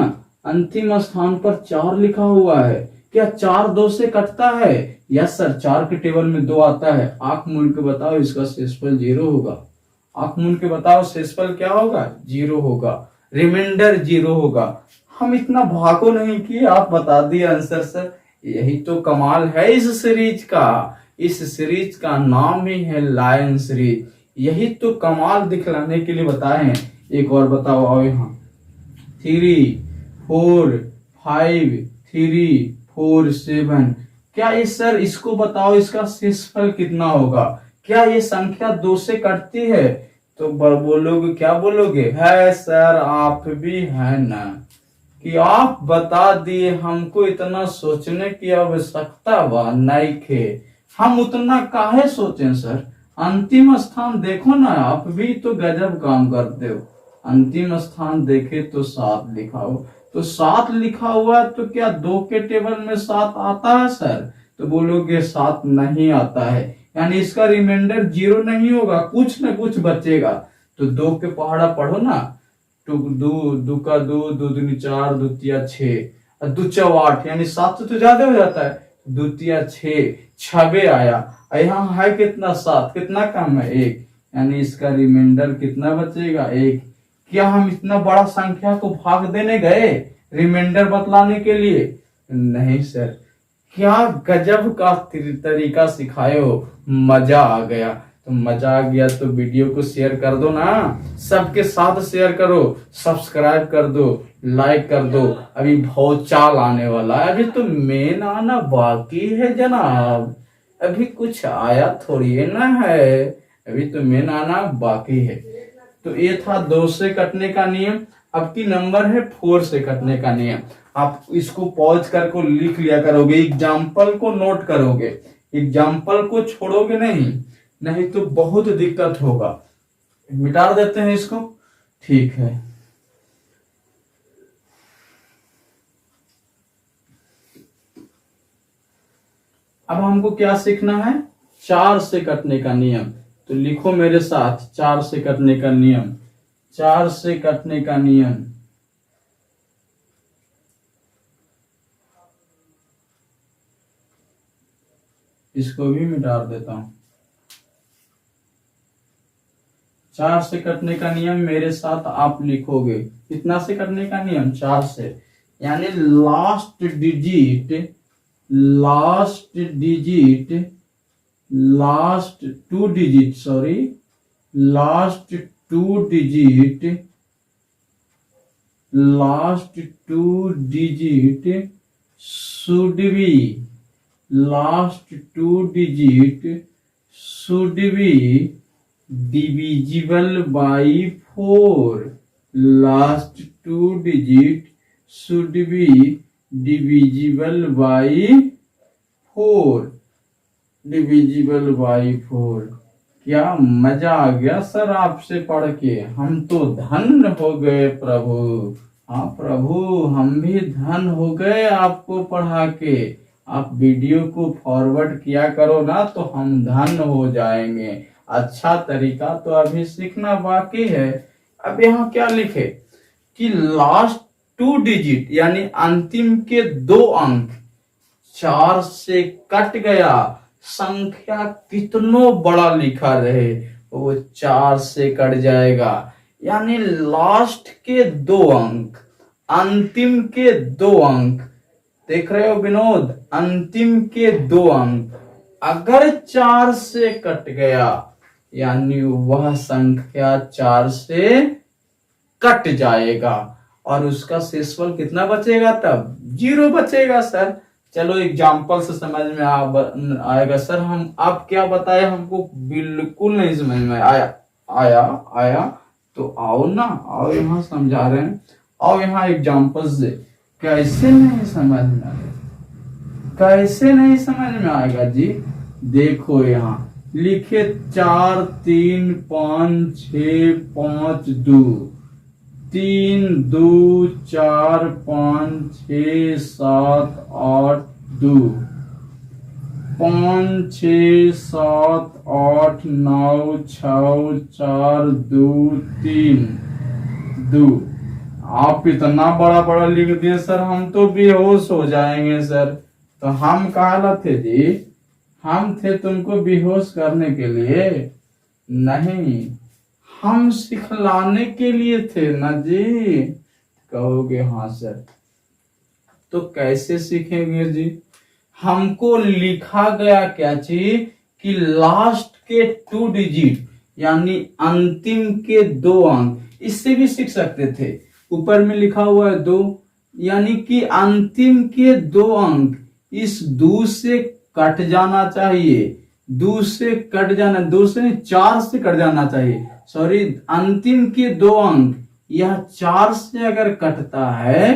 अंतिम स्थान पर 4 लिखा हुआ है, क्या 4 2 से कटता है, यस सर 4 के टेबल में 2 आता है, आंख मूंद के बताओ इसका शेषफल 0 होगा, आंख मूंद के बताओ शेषफल क्या होगा, 0 होगा, रिमाइंडर 0 होगा। हम इतना भागो नहीं किए, आप बता दिए आंसर सर, यही तो कमाल है इस सीरीज का, इस सीरीज का नाम ही है लायन सीरीज, यही तो कमाल दिखलाने के लिए बताए हैं। एक और बताओ, आओ यहाँ 3 4 5 3 4 7, क्या ये सर इसको बताओ इसका शेषफल कितना होगा, क्या ये संख्या 2 से कटती है, तो बोलोगे क्या बोलोगे, है सर आप भी है ना, कि आप बता दिए, हमको इतना सोचने की आवश्यकता वा नहीं थे, हम उतना काहे सोचें सर, अंतिम स्थान देखो ना, आप भी तो गजब काम करते हो, अंतिम स्थान देखे तो 7 लिखा हो, तो 7 लिखा हुआ तो क्या 2 के टेबल में 7 आता है सर, तो बोलोगे 7 नहीं आता है, यानी इसका रिमाइंडर 0 नहीं होगा, कुछ न कुछ बचेगा, तो 2 के पहाड़ा पढ़ो ना, टू दो, दो का दो, दो दूनी चार, दो तिया छह, दो चौ आठ, यानी 7 से तो ज्यादा हो जाता है। दो तिया छह, छबे आया। यहाँ है कितना? 7, कितना कम है? 1, यानी इसका रिमाइंडर कितना बचेगा? 1। क्या हम इतना बड़ा संख्या को भाग देने गए रिमाइंडर बतलाने के लिए? नहीं सर। क्या गजब का तरीका सिखाए हो, मजा आ गया। तो मजा आ गया तो वीडियो को शेयर कर दो ना, सबके साथ शेयर करो, सब्सक्राइब कर दो, लाइक कर दो। अभी बहुत चाल आने वाला है, अभी तो मेन आना बाकी है जनाब। अभी कुछ आया थोड़ी ना है, अभी तो मेन आना बाकी है। तो ये था 2 से कटने का नियम। अब की नंबर है 4 से कटने का नियम। आप इसको पॉज करके लिख लिया करोगे, एग्जाम्पल को नोट करोगे, एग्जाम्पल को छोड़ोगे नहीं, नहीं तो बहुत दिक्कत होगा। मिटा देते हैं इसको, ठीक है। अब हमको क्या सीखना है? 4 से कटने का नियम। तो लिखो मेरे साथ, 4 से कटने का नियम। 4 से कटने का नियम। इसको भी मिटा देता हूं। 4 से कटने का नियम मेरे साथ आप लिखोगे। कितना से कटने का नियम? 4 से, यानी last digit, last digit, last 2 digit, sorry, last 2 digit, last 2 digit should be, last 2 digit should be divisible by 4. Last 2 digit should be divisible by 4. Divisible by 4। क्या मजा आ गया सर आपसे पढ़ के, हम तो धन्य हो गए प्रभु। हाँ प्रभु, हम भी धन हो गए आपको पढ़ा के। आप वीडियो को फॉरवर्ड किया करो ना तो हम धन हो जाएंगे। अच्छा तरीका तो अभी सीखना बाकी है। अब यहाँ क्या लिखे कि लास्ट 2 डिजिट यानी अंतिम के 2 अंक 4 से कट गया। संख्या कितनो बड़ा लिखा रहे वो 4 से कट जाएगा। यानी लास्ट के 2 अंक, अंतिम के 2 अंक, देख रहे हो विनोद, अंतिम के 2 अंक अगर 4 से कट गया यानी वह संख्या 4 से कट जाएगा और उसका शेषफल कितना बचेगा? तब 0 बचेगा सर। चलो एग्जाम्पल से समझ में आएगा सर। हम आप क्या बताए, हमको बिल्कुल नहीं समझ में आया तो आओ ना, आओ यहाँ समझा रहे हैं, आओ यहाँ एग्जाम्पल से। कैसे नहीं समझ में आएगा, कैसे नहीं समझ में आएगा जी? देखो यहाँ लिखे 4 3 5 6 5 2, 3 2 4 5 6 7 8 2, 5 6 7 8 9 6 4 2 3 2। आप इतना बड़ा बड़ा लिख दिए सर, हम तो बेहोश हो जाएंगे सर। तो हम कहा थे जी, हम थे तुमको बेहोश करने के लिए नहीं, हम सिखलाने के लिए थे ना जी। कहोगे हाँ सर, तो कैसे सीखेंगे जी? हमको लिखा गया क्या चीज कि लास्ट के 2 डिजिट यानी अंतिम के 2 अंक, इससे भी सीख सकते थे। ऊपर में लिखा हुआ है 2, यानी कि अंतिम के 2 अंक इस 2 से कट जाना चाहिए। 2 से कट जाना, 2 से नहीं 4 से कट जाना चाहिए, सॉरी। अंतिम के 2 अंक यह 4 से अगर कटता है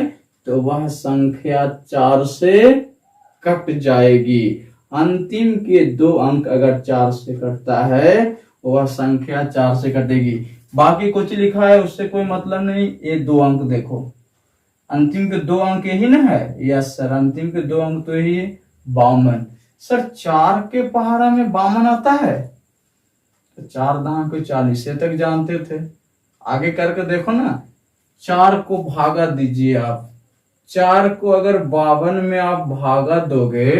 तो वह संख्या 4 से कट जाएगी। अंतिम के 2 अंक अगर 4 से कटता है वह संख्या 4 से कटेगी। बाकी कुछ लिखा है उससे कोई मतलब नहीं। ये 2 अंक देखो, अंतिम के 2 अंक यही ना है? यस सर, अंतिम के 2 अंक तो यही है 52। सर 4 के पहाड़ा में 52 आता है? तो 4 दां को 40 तक जानते थे। आगे करके देखो ना, 4 को भागा दीजिए आप। 4 को अगर 52 में आप भागा दोगे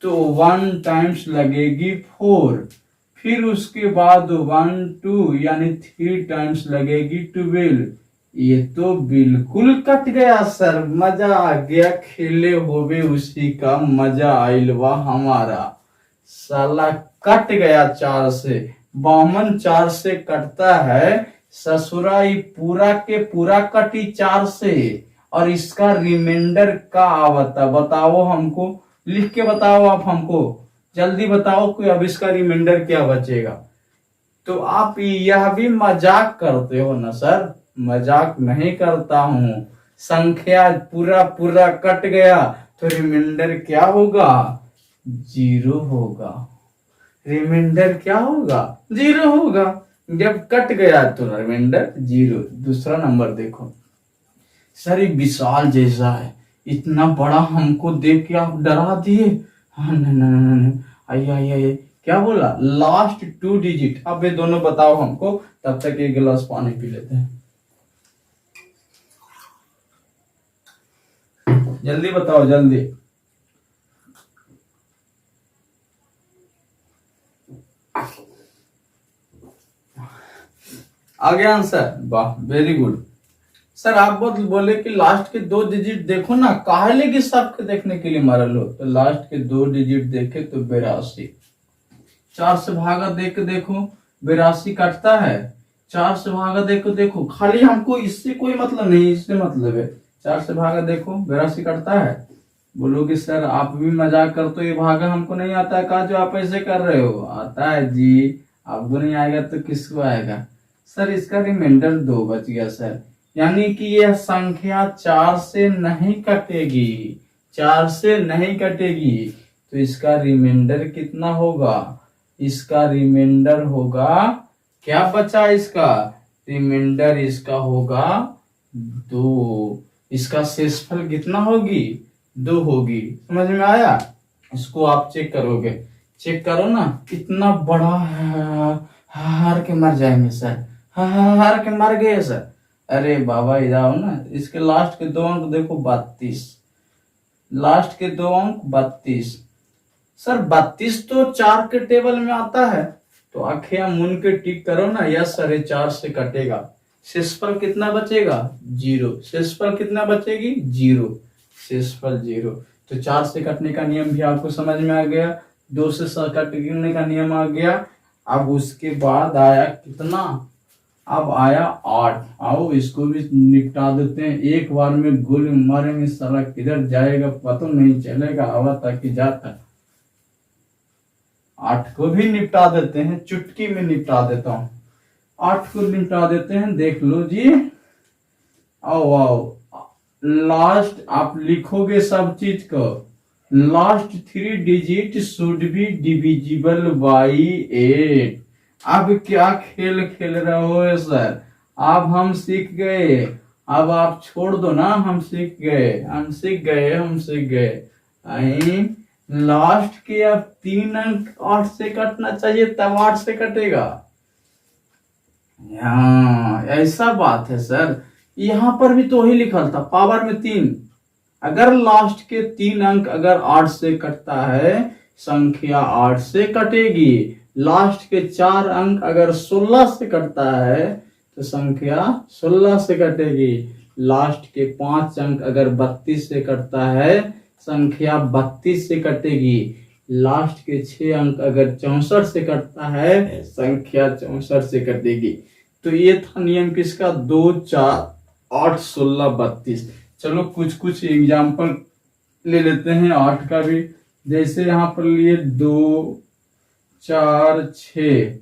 तो 1 टाइम्स लगेगी 4, फिर उसके बाद 1 2 यानी 3 टाइम्स लगेगी 12। ये तो बिल्कुल कट गया सर, मजा आ गया, खेले होवे उसी का मजा आइल बा हमारा। साला कट गया 4 से। 52 4 से कटता है, ससुराई पूरा के पूरा कटी 4 से। और इसका रिमाइंडर का आवता बताओ हमको, लिख के बताओ आप हमको, जल्दी बताओ कि अब इसका रिमाइंडर क्या बचेगा। तो आप यह भी मजाक करते हो ना सर? मजाक नहीं करता हूं। संख्या पूरा पूरा कट गया तो रिमाइंडर क्या होगा? 0 होगा। रिमाइंडर क्या होगा? 0 होगा। जब कट गया तो रिमाइंडर 0। दूसरा नंबर देखो सर, ये विशाल जैसा है, इतना बड़ा हमको देख के आप डरा दिए। हाँ नहीं नहीं नहीं नहीं, आइए आइए आइए, क्या बोला? Last 2 digit. अब ये दोनों बताओ हमको, तब तक एक गिलास पानी पी लेते हैं। जल्दी बताओ जल्दी। आ गया आंसर? वाह, वेरी गुड। सर आप बोले कि लास्ट के 2 डिजिट देखो ना, काहे की सबके देखने के लिए मरल हो? तो लास्ट के 2 डिजिट देखे तो 82। 4 से भागा देख के देखो, 82 कटता है। 4 से भागा देखो, देखो खाली हमको इससे कोई मतलब नहीं, इससे मतलब है। 4 से भागा देखो, 82 कटता है। बोलोगे सर आप भी मजाक करते हो, ये भागा हमको नहीं आता है का जो आप ऐसे कर रहे हो? आता है जी, आपको नहीं आएगा तो किसको आएगा? सर इसका रिमाइंडर 2 बच गया सर, यानी कि यह संख्या 4 से नहीं कटेगी। 4 से नहीं कटेगी तो इसका रिमाइंडर कितना होगा? इसका रिमाइंडर होगा, क्या बचा इसका रिमाइंडर? इसका होगा 2। इसका शेषफल कितना होगी? 2 होगी। समझ में आया? इसको आप चेक करोगे, चेक करो ना, कितना बड़ा है। हार के मर जाएंगे सर, हार के मर गए सर। अरे बाबा इधर आओ ना, इसके लास्ट के 2 अंक देखो 32। लास्ट के 2 अंक 32। सर 32 तो 4 के टेबल में आता है, तो आंखें मुन के टिक करो ना। यस सर, 4 से कटेगा। शेषफल कितना बचेगा? 0। शेषफल कितना बचेगी? 0। शेषफल 0। तो 4 से कटने का नियम भी आपको समझ में आ गया, 2 से कटने का नियम आ गया। अब उसके बाद आया कितना? अब आया 8। आओ इसको भी निपटा देते हैं, एक बार में गोली मारेंगे, साला किधर जाएगा पता नहीं चलेगा, आवा ताकि जाता। 8 को भी निपटा देते हैं, चुटकी में निपटा देता हूं। 8 को निपटा देते हैं, देख लो जी। आओ आओ, लास्ट आप लिखोगे सब चीज को। Last 3 digit should be divisible by 8। अब क्या खेल खेल रहे हो सर? अब हम सीख गए, अब आप छोड़ दो ना। हम सीख गए, हम सीख गए, हम सीख गए। लास्ट के अब 3 अंक 8 से कटना चाहिए, तब 8 से कटेगा। हाँ ऐसा बात है सर, यहां पर भी तो ही लिखा था पावर में 3। अगर लास्ट के 3 अंक अगर 8 से कटता है, संख्या 8 से कटेगी। लास्ट के 4 अंक अगर 16 से कटता है तो संख्या 16 से कटेगी। लास्ट के 5 अंक अगर 32 से कटता है, संख्या 32 से कटेगी। लास्ट के 6 अंक अगर 64 से कटता है, संख्या 64 से कटेगी। तो ये था नियम किसका? 2 4 8 16 32। चलो कुछ कुछ एग्जाम्पल ले लेते हैं 8 का भी। जैसे यहाँ पर लिए 2 4 6,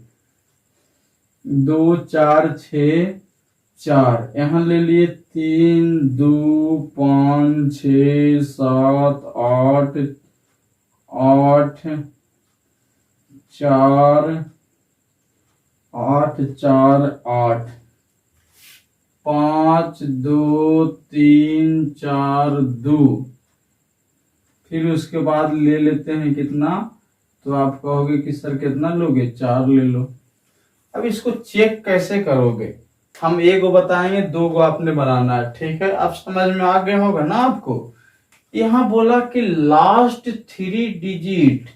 2 4 6 4। यहाँ ले लिए 3 2 5 6 7 8 8 4 8 4 8 5 2 3 4 2। फिर उसके बाद ले लेते हैं कितना? तो आप कहोगे कि सर कितना लोगे? 4 ले लो। अब इसको चेक कैसे करोगे? हम एक गो बताएंगे, दो गो आपने बनाना है, ठीक है। अब समझ में आ गया होगा ना आपको। यहाँ बोला कि last 3 digit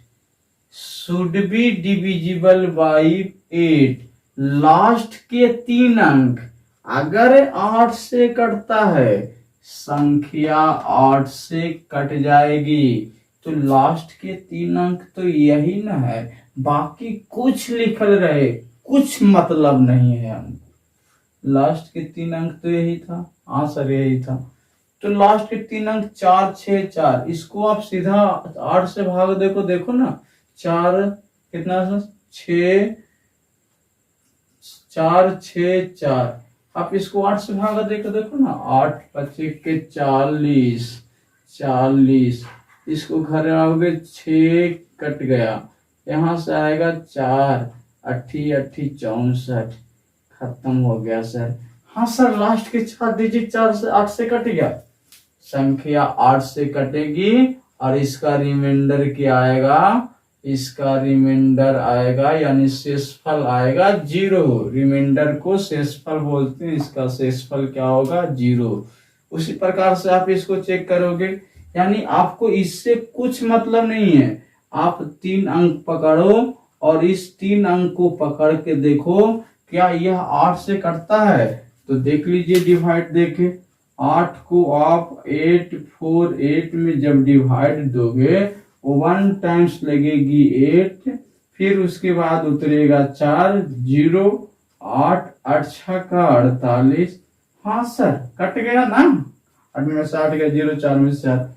should be divisible by 8। Last के 3 अंक अगर 8 से कटता है, संख्या 8 से कट जाएगी। तो लास्ट के 3 अंक तो यही ना है, बाकी कुछ लिखल रहे कुछ मतलब नहीं है हमको। लास्ट के 3 अंक तो यही था, आंसर यही था। तो लास्ट के 3 अंक 4 6 4, इसको आप सीधा 8 से भाग देखो, देखो ना 4 कितना 6 4 6 4। आप इसको 8 से भागा देखो, देखो ना 8 25 के 40 40। इसको घर आओगे 6 कट गया, यहाँ से आएगा 4 80 80 64, खत्म हो गया सर। हाँ सर, लास्ट के 4 डिजिट 4 से 8 से कट गया, संख्या 8 से कटेगी और इसका रिमाइंडर क्या आएगा, इसका रिमाइंडर आएगा यानी शेषफल आएगा 0। रिमाइंडर को शेषफल बोलते हैं, इसका शेषफल क्या होगा 0। उसी प्रकार से आप इसको चेक करोगे, यानी आपको इससे कुछ मतलब नहीं है। आप 3 अंक पकड़ो और इस 3 अंक को पकड़ के देखो क्या यह 8 से कटता है। तो देख लीजिए, डिवाइड देखे, 8 को आप 8 4 8 में जब डिवाइड दोगे 1 टाइम्स लगेगी 8, फिर उसके बाद उतरेगा 4 0 8 8 6 का 48। हाँ सर, कट गया ना, 8 में से 8 गया 0 4 में से 8।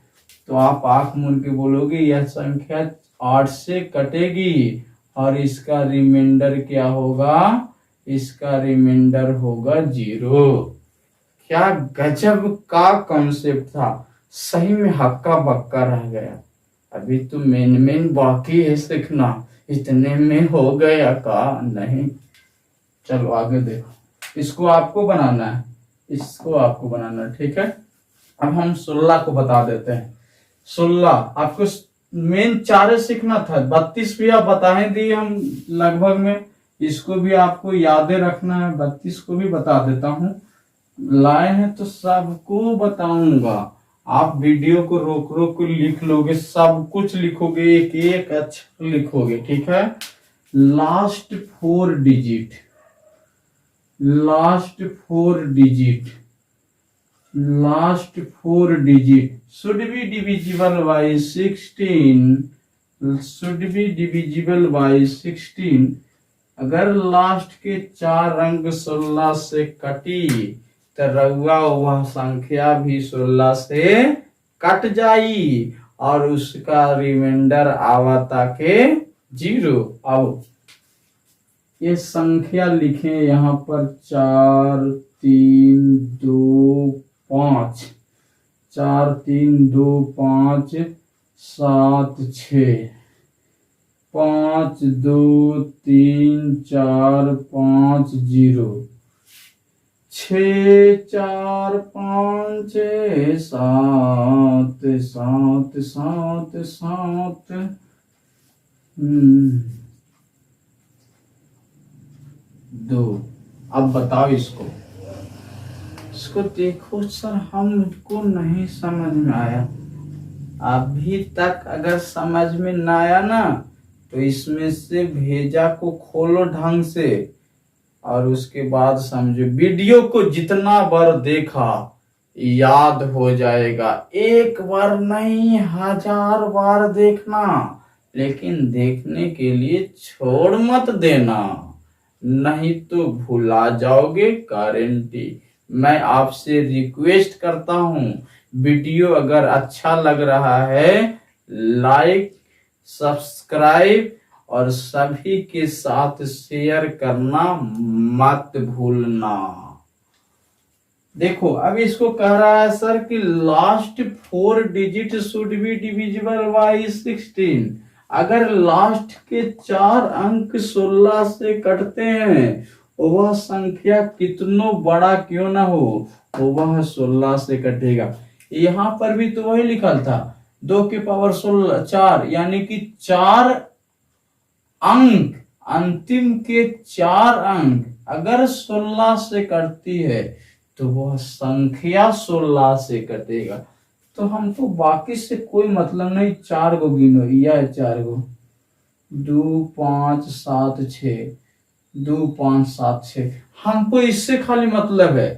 तो आप आंख मूंद के बोलोगे यह संख्या 8 से कटेगी और इसका रिमाइंडर क्या होगा, इसका रिमाइंडर होगा 0। क्या गजब का कॉन्सेप्ट था, सही में हक्का बक्का रह गया। अभी तो मेन बाकी है सीखना, इतने में हो गया का नहीं। चलो आगे देखो, इसको आपको बनाना है, इसको आपको बनाना है, ठीक है। अब हम 16 को बता देते हैं। 16 आपको मेन 4 सीखना था, 32 भी आप बता ही दिए हम लगभग में, इसको भी आपको यादें रखना है। 32 को भी बता देता हूँ, लाए हैं तो सबको बताऊंगा। आप वीडियो को रोक रोक के लिख लोगे, सब कुछ लिखोगे, एक एक अक्षर लिखोगे, ठीक है। Last 4 digit, last 4 digit, last 4 digit should be divisible by 16, should be divisible by 16। अगर लास्ट के 4 अंक 16 से कटी तो रउआ वह संख्या भी 16 से कट जाई और उसका रिमाइंडर आवता के 0। अब ये संख्या लिखें यहाँ पर 4 3 2 5, 4 3 2 5 7 6, 5 2 3 4 5 0, 6 4 5 7 7 7 7। दो। अब बताओ इसको, इसको देखो सर, हमको नहीं समझ में आया अभी तक। अगर समझ में ना आया ना तो इसमें से भेजा को खोलो ढंग से और उसके बाद समझो। वीडियो को जितना बार देखा याद हो जाएगा, एक बार नहीं 1000 बार देखना, लेकिन देखने के लिए छोड़ मत देना, नहीं तो भुला जाओगे गारंटी। मैं आपसे रिक्वेस्ट करता हूं, वीडियो अगर अच्छा लग रहा है लाइक सब्सक्राइब और सभी के साथ शेयर करना मत भूलना। देखो अब इसको कह रहा है सर कि last 4 digit should be divisible by 16। अगर लास्ट के 4 अंक 16 से कटते हैं, वह संख्या कितनो बड़ा क्यों ना हो, वह 16 से कटेगा। यहाँ पर भी तो वही लिखा था 2 की पावर 16 4, यानी कि 4 अंक अंतिम के 4 अंक अगर 16 से कटती है तो वह संख्या 16 से कटेगा। तो हमको बाकी से कोई मतलब नहीं, 4 को गिनो, यह 4 को 2 5 7 6, 2 5 7 6, हमको इससे खाली मतलब है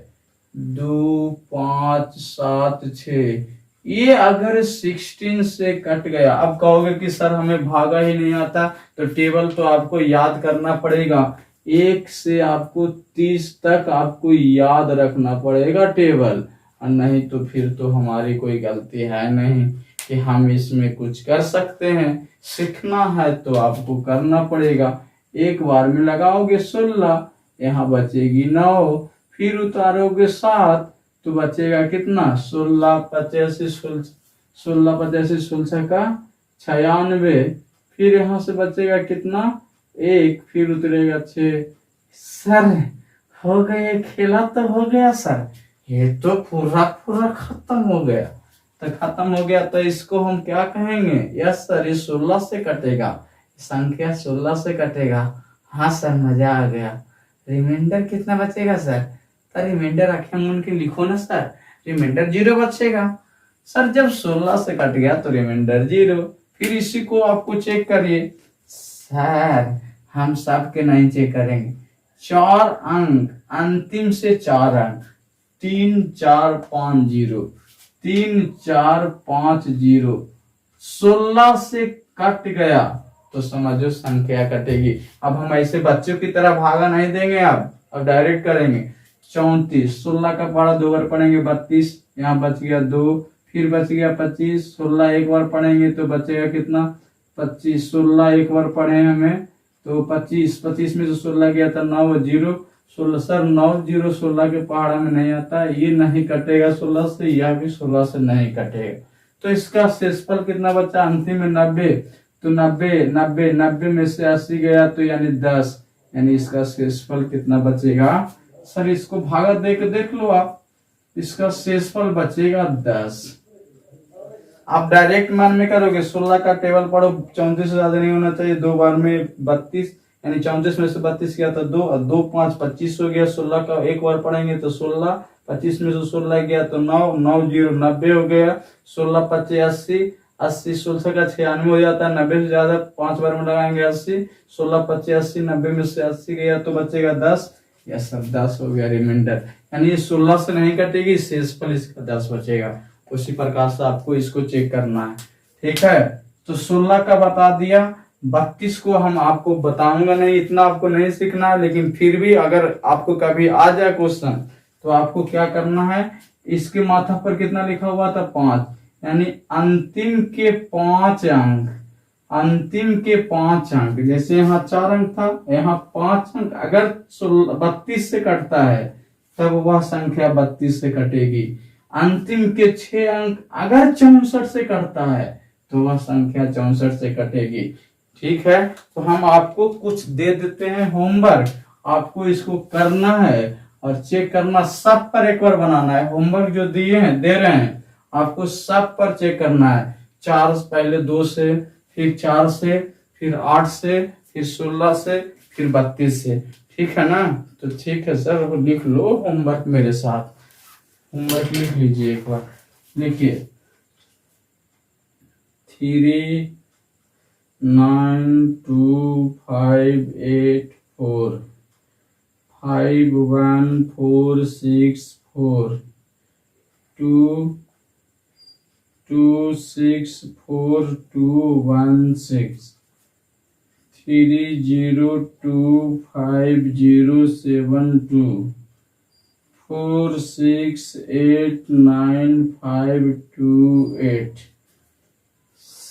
2 5 7 6। ये अगर 16 से कट गया, अब कहोगे कि सर हमें भागा ही नहीं आता, तो टेबल तो आपको याद करना पड़ेगा। 1 से आपको 30 तक आपको याद रखना पड़ेगा टेबल, और नहीं तो फिर तो हमारी कोई गलती है नहीं कि हम इसमें कुछ कर सकते हैं। सीखना है तो आपको करना पड़ेगा। एक बार में लगाओगे 16, यहाँ बचेगी 9, फिर उतारोगे 7 तो बचेगा कितना, 16 85 16 85 16 का 96, फिर यहाँ से बचेगा कितना 1, फिर उतरेगा 6। सर हो गया, खेला तो हो गया सर, ये तो पूरा पूरा खत्म हो गया। तो खत्म हो गया तो इसको हम क्या कहेंगे, यस सर ये 16 से कटेगा, संख्या 16 से कटेगा। हाँ सर मजा आ गया। रिमाइंडर कितना बचेगा सर, तो रिमाइंडर आंखें मूंद के लिखो ना सर, रिमाइंडर 0 बचेगा। सर जब 16 से कट गया तो रिमाइंडर 0, फिर इसी को आपको चेक करिए। सर हम सब के नहीं चेक करेंगे, 4 अंक अंतिम से 4 अंक 3 4 5 0, 3 4 5 0, 16 से कट गया तो समझो संख्या कटेगी। अब हम ऐसे बच्चों की तरह भागा नहीं देंगे, अब डायरेक्ट करेंगे। 34, 16 का पढ़ा 2 बार पढ़ेंगे 32, यहाँ बच गया 2, फिर बच गया 25, 16 एक बार पढ़ेंगे तो बचेगा कितना 25, 16 एक बार पढ़े हमें तो 25, 25 में से 16 गया था 9 0, 16 सर 9 0 16 के पहाड़ा में नहीं आता, ये नहीं कटेगा 16 से, यह भी 16 से नहीं कटेगा। तो इसका शेषफल कितना बचा अंतिम में 90, तो 90 में से 80 गया तो यानी 10, यानी इसका शेषफल कितना बचेगा। सर इसको भागा देख लो आप, इसका शेषफल बचेगा 10। आप डायरेक्ट मान में करोगे, 16 का टेबल पढ़ो, 34 से ज्यादा नहीं होना चाहिए, 2 बार में 32, यानी 34 में से 32 गया तो 2 2 5 25 हो गया। 16 का एक बार पढ़ेंगे तो 16, 25 में से 16 गया तो 9 9 0 90 हो गया। 16 25 80, 80 16 का 96 हो जाता है, 90 से ज्यादा 5 बार में लगाएंगे 80, 16 25 80, 90 में से 80 गया तो बचेगा 10, या सब 10 हो गया रिमाइंडर, यानी ये 16 से नहीं कटेगी, शेषफल इसका 10 बचेगा। उसी प्रकार से आपको इसको चेक करना है, ठीक है। तो 16 का बता दिया, 32 को हम आपको बताऊंगा नहीं, इतना आपको नहीं सीखना है, लेकिन फिर भी अगर आपको कभी आ जाए क्वेश्चन तो आपको क्या करना है, इसके माथा पर कितना लिखा हुआ था 5, यानी अंतिम के 5 अंक, अंतिम के 5 अंक, जैसे यहाँ 4 अंक था, यहाँ 5 अंक अगर 32 से कटता है तब वह संख्या 32 से कटेगी। अंतिम के 6 अंक अगर 64 से कटता है तो वह संख्या 64 से कटेगी, ठीक है। तो हम आपको कुछ दे देते हैं होमवर्क, आपको इसको करना है और चेक करना, सब पर एक बार बनाना है। होमवर्क जो दिए हैं दे रहे हैं आपको सब पर चेक करना है। 4 पहले 2 से, फिर 4 से, फिर 8 से, फिर 16 से, फिर 32 से, ठीक है ना। तो ठीक है सर, लिख लो होमवर्क मेरे साथ, होमवर्क लिख लीजिए एक बार, लिखिए 3 9 2 5 8 4 5 1 4 6 4 2 2 6 4 2 1 6 3 0 2 5 0 7 2 4 6 8 9 5 2 8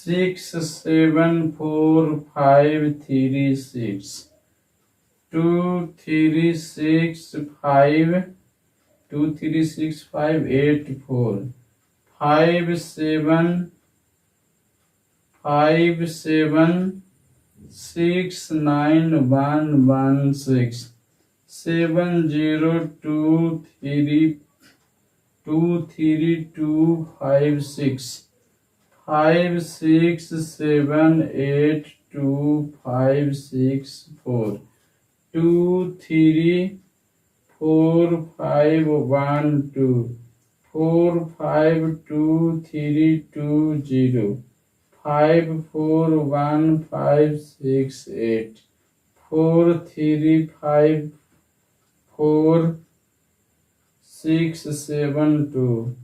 6 7 4 5 3 6 2 3 6 5 2 3 6 5 8 4 5 7 5 7 6 9 1 1 6 7 0 2 3 2 3 2 5 6 5 6 7 8 2564 234512 452320 541568 4354 672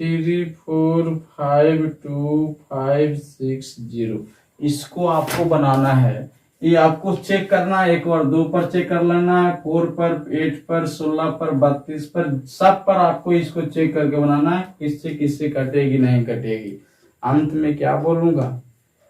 3452 इसको आपको बनाना है। ये आपको चेक करना है, एक बार 2 पर चेक कर लेना है, 4 पर, 8 पर, 16 पर, 32 पर, सब पर आपको इसको चेक करके बनाना है, किससे किससे कटेगी नहीं कटेगी। अंत में क्या बोलूंगा,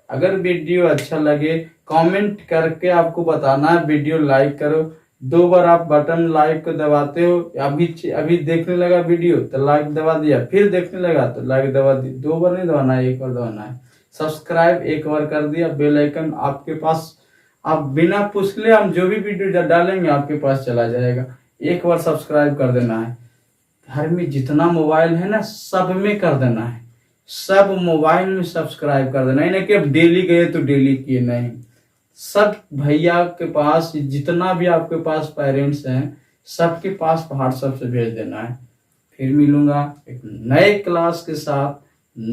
अगर वीडियो अच्छा लगे कमेंट करके आपको बताना है, वीडियो लाइक करो। 2 बार आप बटन लाइक को दबाते हो, अभी देखने लगा वीडियो तो लाइक दबा दिया, फिर देखने लगा तो लाइक दबा दी, 2 बार नहीं दबाना है, 1 बार दबाना है। सब्सक्राइब एक बार कर दिया, बेल आइकन आपके पास, आप बिना पूछ ले हम जो भी वीडियो डालेंगे आपके पास चला जाएगा। एक बार सब्सक्राइब कर देना है। घर में जितना मोबाइल है ना सब में कर देना है, सब मोबाइल में सब्सक्राइब कर देना है, नहीं कि अब डेली गए तो डेली किए, नहीं। सब भैया के पास जितना भी आपके पास पेरेंट्स हैं सबके पास व्हाट्सएप से भेज देना है। फिर मिलूंगा एक नए क्लास के साथ,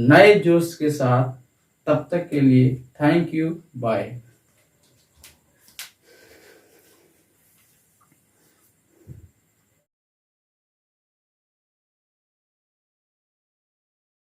नए जोश के साथ। तब तक के लिए थैंक यू, बाय।